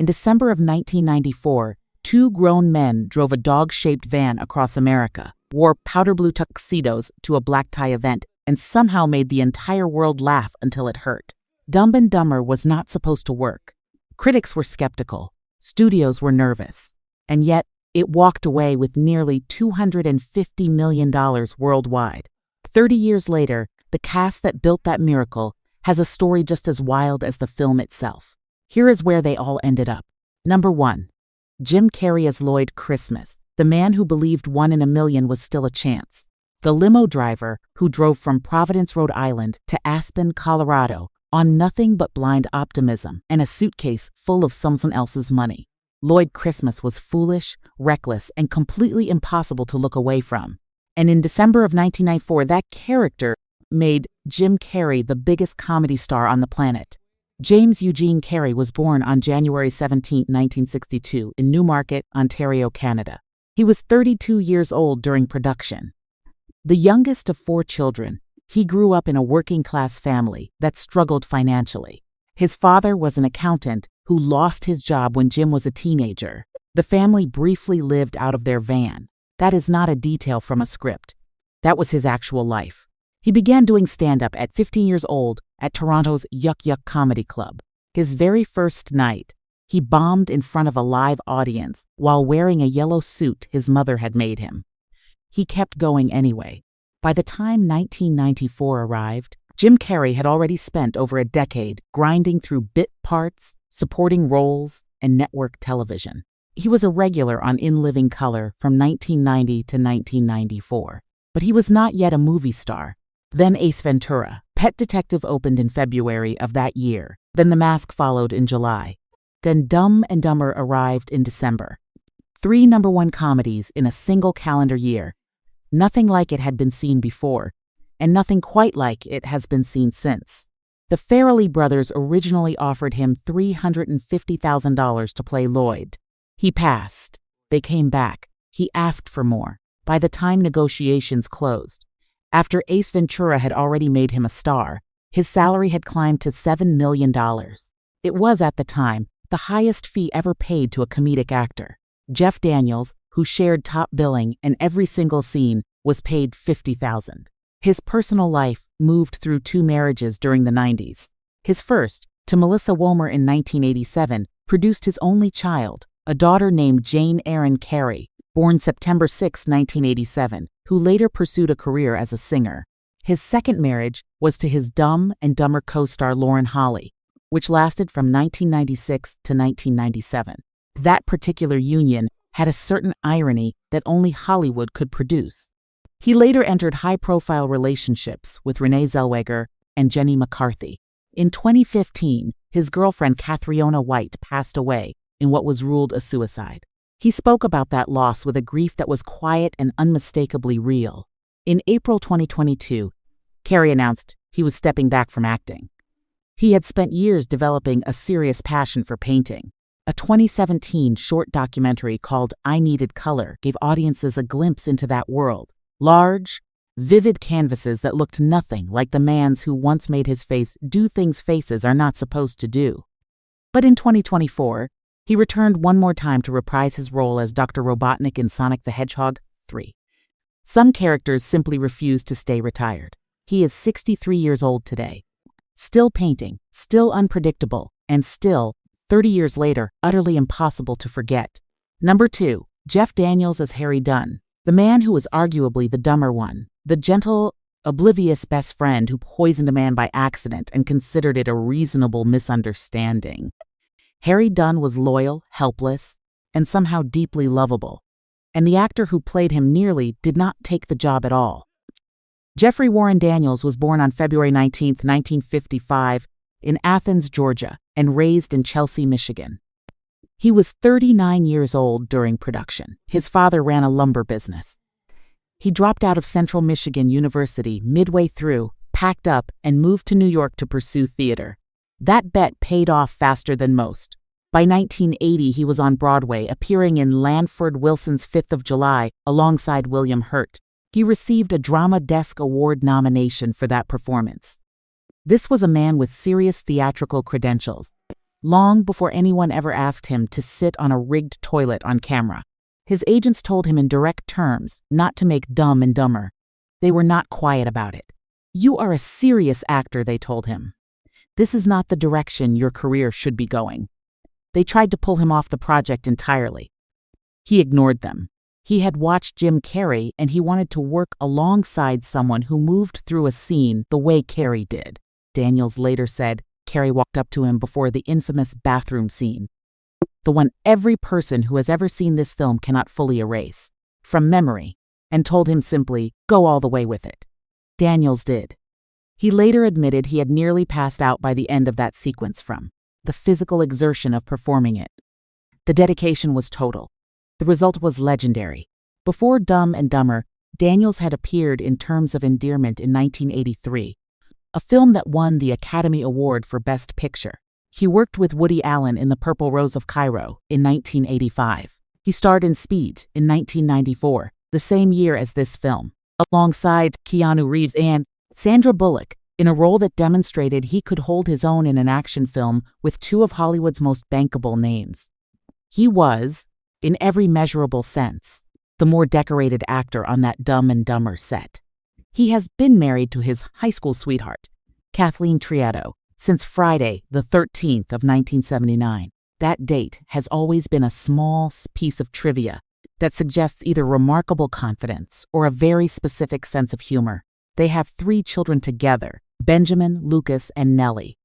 In December of 1994, two grown men drove a dog-shaped van across America, wore powder blue tuxedos to a black tie event, and somehow made the entire world laugh until it hurt. Dumb and Dumber was not supposed to work. Critics were skeptical, studios were nervous, and yet it walked away with nearly $250 million worldwide. 30 years later, the cast that built that miracle has a story just as wild as the film itself. Here is where they all ended up. Number 1. Jim Carrey as Lloyd Christmas, the man who believed 1 in a million was still a chance. The limo driver who drove from Providence, Rhode Island to Aspen, Colorado, on nothing but blind optimism and a suitcase full of someone else's money. Lloyd Christmas was foolish, reckless, and completely impossible to look away from. And in December of 1994, that character made Jim Carrey the biggest comedy star on the planet. James Eugene Carrey was born on January 17, 1962, in Newmarket, Ontario, Canada. He was 32 years old during production. The youngest of 4 children, he grew up in a working-class family that struggled financially. His father was an accountant who lost his job when Jim was a teenager. The family briefly lived out of their van. That is not a detail from a script. That was his actual life. He began doing stand-up at 15 years old at Toronto's Yuck Yuck Comedy Club. His very first night, he bombed in front of a live audience while wearing a yellow suit his mother had made him. He kept going anyway. By the time 1994 arrived, Jim Carrey had already spent over a decade grinding through bit parts, supporting roles, and network television. He was a regular on In Living Color from 1990 to 1994. But he was not yet a movie star. Then Ace Ventura, Pet Detective opened in February of that year. Then The Mask followed in July. Then Dumb and Dumber arrived in December. 3 #1 comedies in a single calendar year. Nothing like it had been seen before, and nothing quite like it has been seen since. The Farrelly brothers originally offered him $350,000 to play Lloyd. He passed. They came back. He asked for more. By the time negotiations closed, after Ace Ventura had already made him a star, his salary had climbed to $7 million. It was, at the time, the highest fee ever paid to a comedic actor. Jeff Daniels, who shared top billing in every single scene, was paid $50,000. His personal life moved through 2 marriages during the 90s. His first, to Melissa Womer in 1987, produced his only child, a daughter named Jane Erin Carrey, born September 6, 1987, who later pursued a career as a singer. His second marriage was to his Dumb and Dumber co-star Lauren Holly, which lasted from 1996 to 1997. That particular union had a certain irony that only Hollywood could produce. He later entered high-profile relationships with Renee Zellweger and Jenny McCarthy. In 2015, his girlfriend Catriona White passed away in what was ruled a suicide. He spoke about that loss with a grief that was quiet and unmistakably real. In April 2022, Carrey announced he was stepping back from acting. He had spent years developing a serious passion for painting. A 2017 short documentary called I Needed Color gave audiences a glimpse into that world. Large, vivid canvases that looked nothing like the man's who once made his face do things faces are not supposed to do. But in 2024, he returned one more time to reprise his role as Dr. Robotnik in Sonic the Hedgehog 3. Some characters simply refuse to stay retired. He is 63 years old today. Still painting, still unpredictable, and still, 30 years later, utterly impossible to forget. Number 2, Jeff Daniels as Harry Dunn, the man who was arguably the dumber one, the gentle, oblivious best friend who poisoned a man by accident and considered it a reasonable misunderstanding. Harry Dunn was loyal, helpless, and somehow deeply lovable, and the actor who played him nearly did not take the job at all. Jeffrey Warren Daniels was born on February 19, 1955, in Athens, Georgia, and raised in Chelsea, Michigan. He was 39 years old during production. His father ran a lumber business. He dropped out of Central Michigan University midway through, packed up, and moved to New York to pursue theater. That bet paid off faster than most. By 1980, he was on Broadway, appearing in Lanford Wilson's 5th of July alongside William Hurt. He received a Drama Desk Award nomination for that performance. This was a man with serious theatrical credentials. long before anyone ever asked him to sit on a rigged toilet on camera. His agents told him in direct terms not to make Dumb and Dumber. They were not quiet about it. "You are a serious actor," they told him. "This is not the direction your career should be going." They tried to pull him off the project entirely. He ignored them. He had watched Jim Carrey and he wanted to work alongside someone who moved through a scene the way Carrey did. Daniels later said Carrey walked up to him before the infamous bathroom scene, the one every person who has ever seen this film cannot fully erase from memory, and told him simply, "Go all the way with it." Daniels did. He later admitted he had nearly passed out by the end of that sequence from the physical exertion of performing it. The dedication was total. The result was legendary. Before Dumb and Dumber, Daniels had appeared in Terms of Endearment in 1983, a film that won the Academy Award for Best Picture. He worked with Woody Allen in The Purple Rose of Cairo in 1985. He starred in Speed in 1994, the same year as this film, alongside Keanu Reeves and Sandra Bullock, in a role that demonstrated he could hold his own in an action film with two of Hollywood's most bankable names. He was, in every measurable sense, the more decorated actor on that Dumb and Dumber set. He has been married to his high school sweetheart, Kathleen Trietto, since Friday, the 13th of 1979. That date has always been a small piece of trivia that suggests either remarkable confidence or a very specific sense of humor. They have 3 children together, Benjamin, Lucas, and Nellie.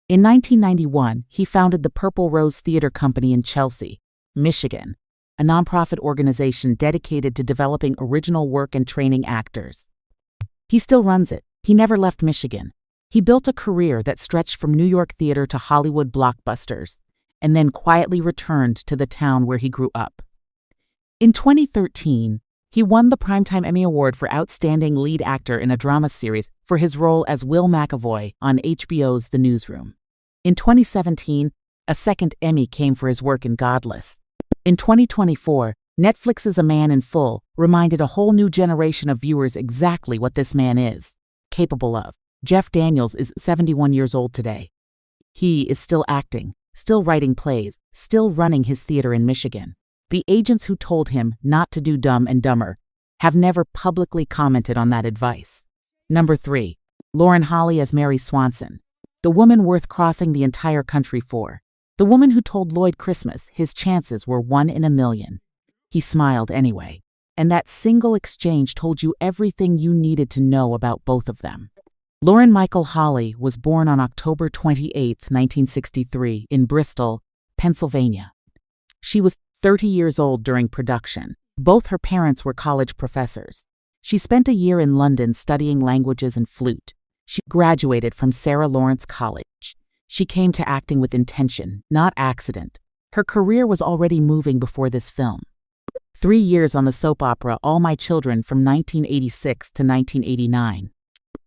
In 1991, he founded the Purple Rose Theater Company in Chelsea, Michigan, a nonprofit organization dedicated to developing original work and training actors. He still runs it. He never left Michigan. He built a career that stretched from New York theater to Hollywood blockbusters, and then quietly returned to the town where he grew up. In 2013, he won the Primetime Emmy Award for Outstanding Lead Actor in a Drama Series for his role as Will McAvoy on HBO's The Newsroom. In 2017, a second Emmy came for his work in Godless. In 2024, Netflix's A Man in Full reminded a whole new generation of viewers exactly what this man is capable of. Jeff Daniels is 71 years old today. He is still acting, still writing plays, still running his theater in Michigan. The agents who told him not to do Dumb and Dumber have never publicly commented on that advice. Number 3. Lauren Holly as Mary Swanson, the woman worth crossing the entire country for. The woman who told Lloyd Christmas his chances were 1 in a million. He smiled anyway, and that single exchange told you everything you needed to know about both of them. Lauren Michael Holly was born on October 28, 1963, in Bristol, Pennsylvania. She was 30 years old during production. Both her parents were college professors. She spent a year in London studying languages and flute. She graduated from Sarah Lawrence College. She came to acting with intention, not accident. Her career was already moving before this film. 3 years on the soap opera All My Children from 1986 to 1989.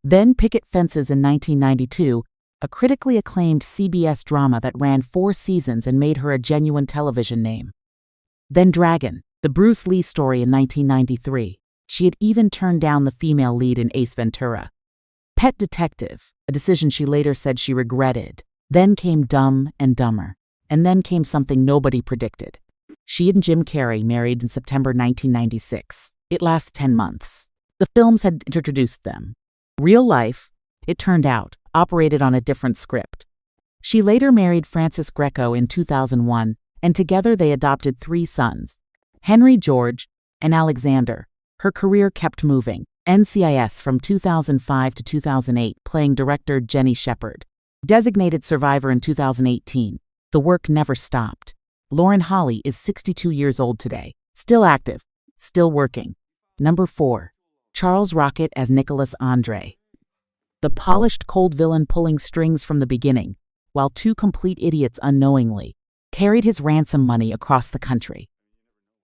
Then Picket Fences in 1992, a critically acclaimed CBS drama that ran 4 seasons and made her a genuine television name. Then Dragon, the Bruce Lee story in 1993. She had even turned down the female lead in Ace Ventura. Pet Detective, a decision she later said she regretted. Then came Dumb and Dumber. And then came something nobody predicted. She and Jim Carrey married in September 1996. It lasted 10 months. The films had introduced them. Real life, it turned out, operated on a different script. She later married Francis Greco in 2001, and together they adopted 3 sons, Henry George and Alexander. Her career kept moving. NCIS from 2005 to 2008, playing director Jenny Shepard. Designated Survivor in 2018. The work never stopped. Lauren Holly is 62 years old today, still active, still working. Number 4. Charles Rocket as Nicholas Andre. The polished cold villain pulling strings from the beginning, while 2 complete idiots unknowingly carried his ransom money across the country.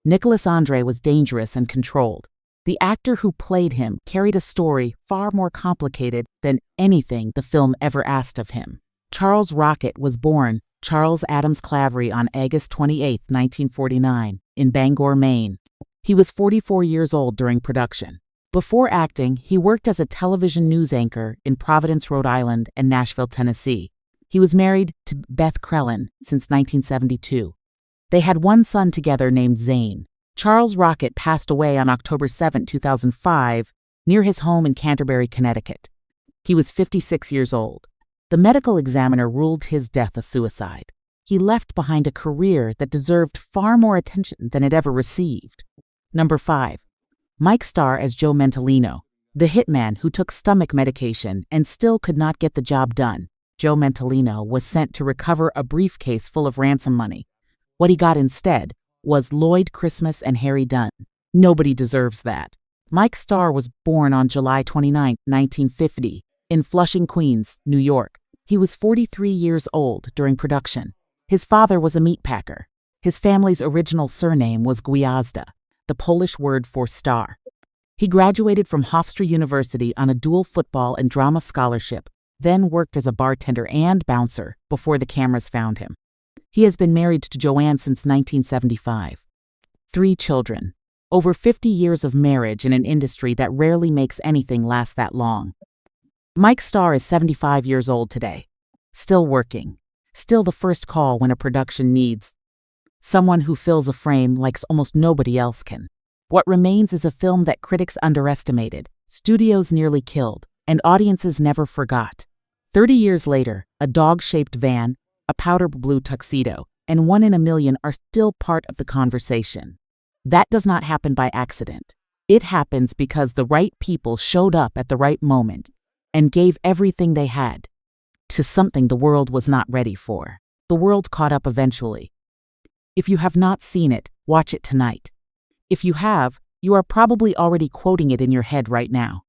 Nicholas Andre was dangerous and controlled. The actor who played him carried a story far more complicated than anything the film ever asked of him. Charles Rocket was born Charles Adams Clavery on August 28, 1949, in Bangor, Maine. He was 44 years old during production. Before acting, he worked as a television news anchor in Providence, Rhode Island, and Nashville, Tennessee. He was married to Beth Krellin since 1972. They had one son together named Zane. Charles Rocket passed away on October 7, 2005, near his home in Canterbury, Connecticut. He was 56 years old. The medical examiner ruled his death a suicide. He left behind a career that deserved far more attention than it ever received. Number 5. Mike Starr as Joe Mentalino, the hitman who took stomach medication and still could not get the job done. Joe Mentalino was sent to recover a briefcase full of ransom money. What he got instead was Lloyd Christmas and Harry Dunn. Nobody deserves that. Mike Starr was born on July 29, 1950, in Flushing, Queens, New York. He was 43 years old during production. His father was a meat packer. His family's original surname was Gwiazda, the Polish word for star. He graduated from Hofstra University on a dual football and drama scholarship, then worked as a bartender and bouncer before the cameras found him. He has been married to Joanne since 1975. 3 children. Over 50 years of marriage in an industry that rarely makes anything last that long. Mike Starr is 75 years old today. Still working. Still the first call when a production needs someone who fills a frame like almost nobody else can. What remains is a film that critics underestimated, studios nearly killed, and audiences never forgot. 30 years later, a dog-shaped van, a powder blue tuxedo, and 1 in a million are still part of the conversation. That does not happen by accident. It happens because the right people showed up at the right moment and gave everything they had to something the world was not ready for. The world caught up eventually. If you have not seen it, watch it tonight. If you have, you are probably already quoting it in your head right now.